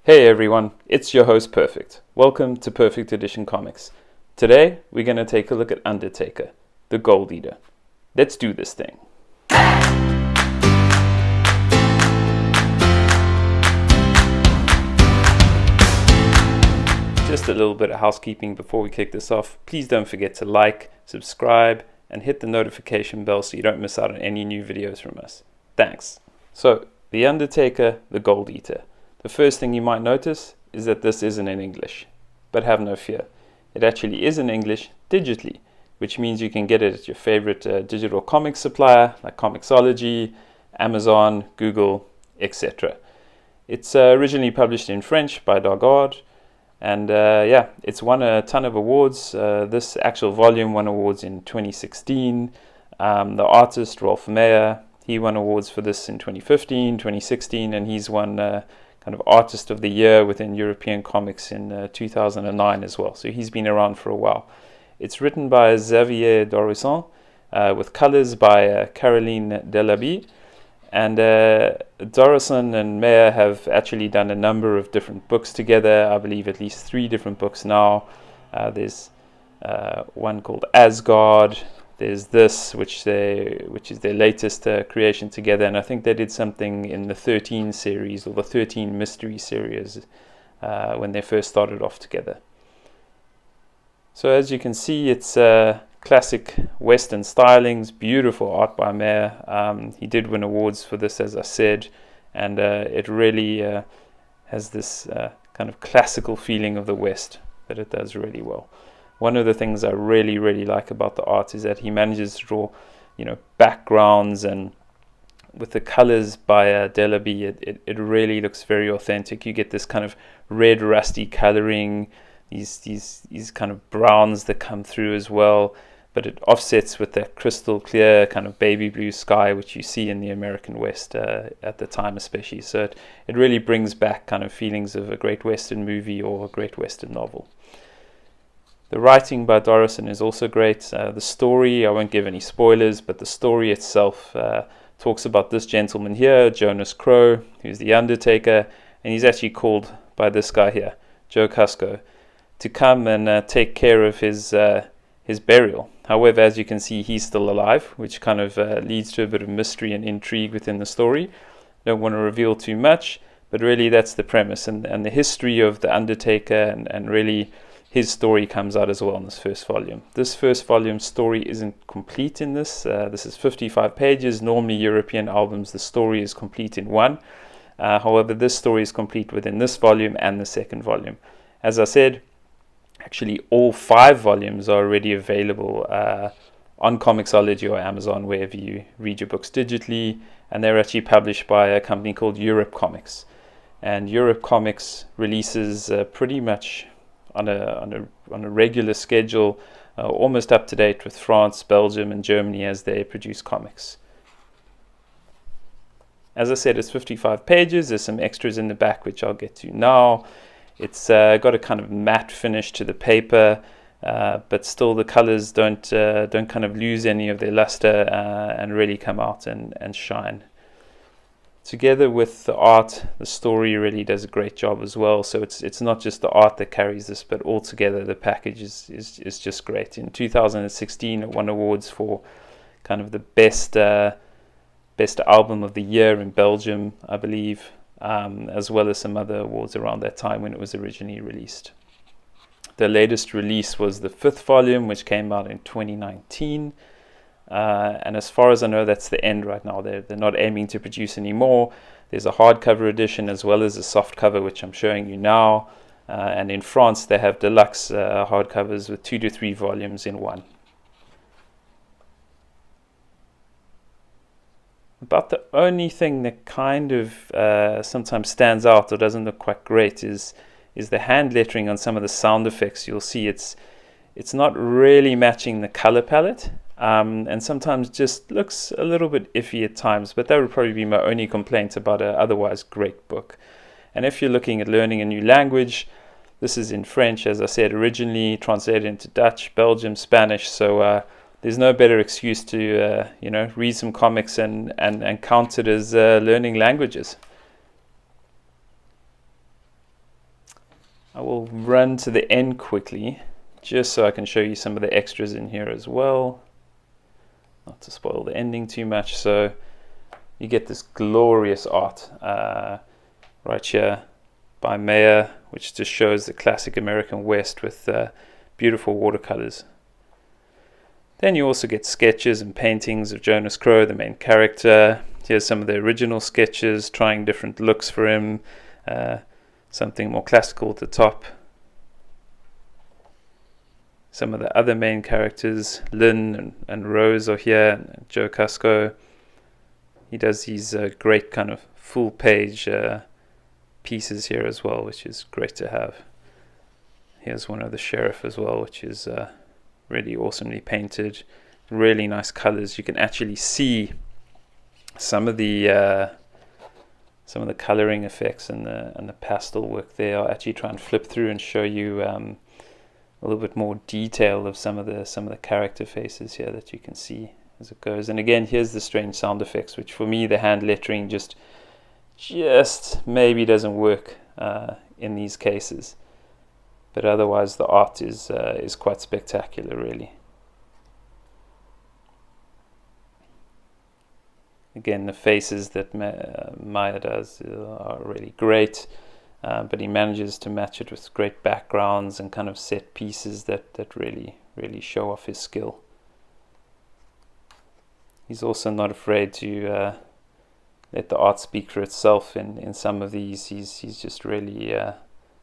Hey everyone, it's your host Perfect. Welcome to Perfect Edition Comics. Today we're going to take a look at Undertaker, the Gold Eater. Let's do this thing. Just a little bit of housekeeping before we kick this off. Please don't forget to like, subscribe, and hit the notification bell so you don't miss out on any new videos from us. Thanks. So, the Undertaker, the Gold Eater. The first thing you might notice is that this isn't in English, but have no fear. It actually is in English digitally, which means you can get it at your favorite digital comic supplier like Comixology, Amazon, Google, etc. It's originally published in French by Dargaud, and it's won a ton of awards. This actual volume won awards in 2016. The artist, Meyer, he won awards for this in 2015, 2016, and he's won kind of Artist of the Year within European Comics in 2009 as well. So he's been around for a while. It's written by Xavier Dorison, with colors by Caroline Delabie. And Dorison and Meyer have actually done a number of different books together. I believe at least 3 different books now. There's one called Asgard. There's this, which is their latest creation together, and I think they did something in the 13 series or the 13 mystery series when they first started off together. So as you can see, it's classic Western stylings, beautiful art by Meyer. He did win awards for this, as I said, and it really has this kind of classical feeling of the West that it does really well. One of the things I really like about the art is that he manages to draw, backgrounds, and with the colors by Delabie, it really looks very authentic. You get this kind of red rusty coloring, these kind of browns that come through as well, but it offsets with that crystal clear kind of baby blue sky which you see in the American West at the time especially. So it really brings back kind of feelings of a great Western movie or a great Western novel. The writing by Dorison is also great. The story, I won't give any spoilers, but the story itself talks about this gentleman here, Jonas Crow, who's the Undertaker, and he's actually called by this guy here, Joe Cusco, to come and take care of his burial. However, as you can see, he's still alive, which kind of leads to a bit of mystery and intrigue within the story. Don't want to reveal too much, but really that's the premise, and the history of the Undertaker, and really his story comes out as well in this first volume. This first volume's story isn't complete in this. This is 55 pages. Normally European albums, the story is complete in one. However, this story is complete within this volume and the second volume. As I said, actually all 5 volumes are already available on Comixology or Amazon, wherever you read your books digitally, and they're actually published by a company called Europe Comics. And Europe Comics releases pretty much on a regular schedule, almost up to date with France, Belgium, and Germany as they produce comics. As I said, it's 55 pages. There's some extras in the back, which I'll get to now. It's got a kind of matte finish to the paper, but still the colors don't kind of lose any of their luster and really come out and shine. Together with the art, the story really does a great job as well. So it's not just the art that carries this, but altogether the package is just great. In 2016, it won awards for kind of the best album of the year in Belgium, I believe, as well as some other awards around that time when it was originally released. The latest release was the 5th volume, which came out in 2019. And as far as I know, that's the end right now. They're not aiming to produce any more. There's a hardcover edition as well as a softcover, which I'm showing you now. And in France, they have deluxe hardcovers with 2 to 3 volumes in one. About the only thing that kind of sometimes stands out or doesn't look quite great is the hand lettering on some of the sound effects. You'll see it's not really matching the color palette. And sometimes just looks a little bit iffy at times, but that would probably be my only complaint about an otherwise great book. And if you're looking at learning a new language, this is in French, as I said, originally translated into Dutch, Belgium, Spanish, so there's no better excuse to read some comics and count it as learning languages. I will run to the end quickly, just so I can show you some of the extras in here as well. Not to spoil the ending too much. So you get this glorious art right here by Meyer, which just shows the classic American West with beautiful watercolors. Then you also get sketches and paintings of Jonas Crow, the main character. Here's some of the original sketches, trying different looks for him. Something more classical at the top. Some of the other main characters, Lynn and Rose are here, and Joe Casco. He does these great kind of full page pieces here as well, which is great to have. Here's one of the sheriff as well, which is really awesomely painted. Really nice colors. You can actually see some of the coloring effects and the pastel work there. I'll actually try and flip through and show you a little bit more detail of some of the character faces here that you can see as it goes. And again, here's the strange sound effects, which for me the hand lettering just maybe doesn't work in these cases, but otherwise the art is quite spectacular, really. Again, the faces that Meyer does are really great, but he manages to match it with great backgrounds and kind of set pieces that really show off his skill. He's also not afraid to let the art speak for itself in some of these. He's just really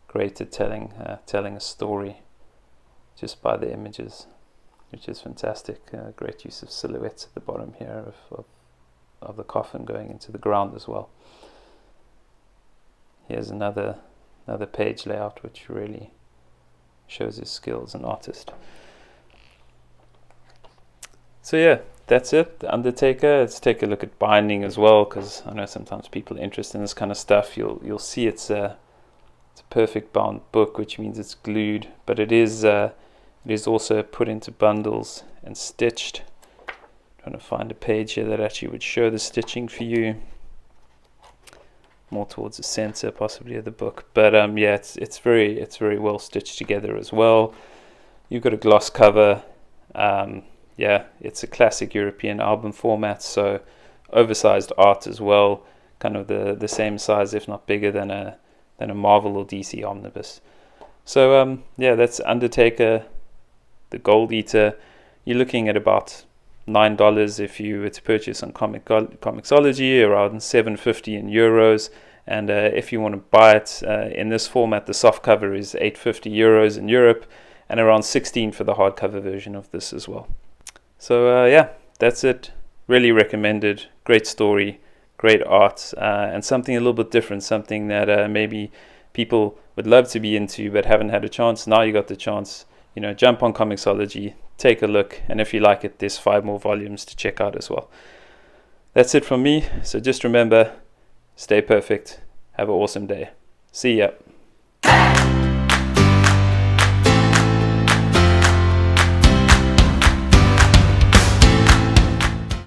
great at telling a story just by the images, which is fantastic. Great use of silhouettes at the bottom here of the coffin going into the ground as well. Here's another page layout which really shows his skill as an artist. So yeah, that's it. The Undertaker. Let's take a look at binding as well, because I know sometimes people are interested in this kind of stuff. You'll see it's a perfect bound book, which means it's glued, but it is also put into bundles and stitched. Trying to find a page here that actually would show the stitching for you, more towards the center possibly of the book. But yeah, it's very well stitched together as well. You've got a gloss cover. Yeah, it's a classic European album format, so oversized art as well, kind of the same size, if not bigger than a Marvel or DC omnibus. So yeah, that's Undertaker, the Gold Eater. You're looking at about $9 if you were to purchase on Comixology, around $7.50 in euros. And if you want to buy it in this format, the softcover is €8.50 in Europe, and around $16 for the hardcover version of this as well. So yeah, that's it. Really recommended. Great story, great art, and something a little bit different, something that maybe people would love to be into but haven't had a chance. Now you got the chance. You know, jump on Comixology, take a look, and if you like it, there's 5 more volumes to check out as well. That's it from me. So just remember, stay perfect. Have an awesome day. See ya.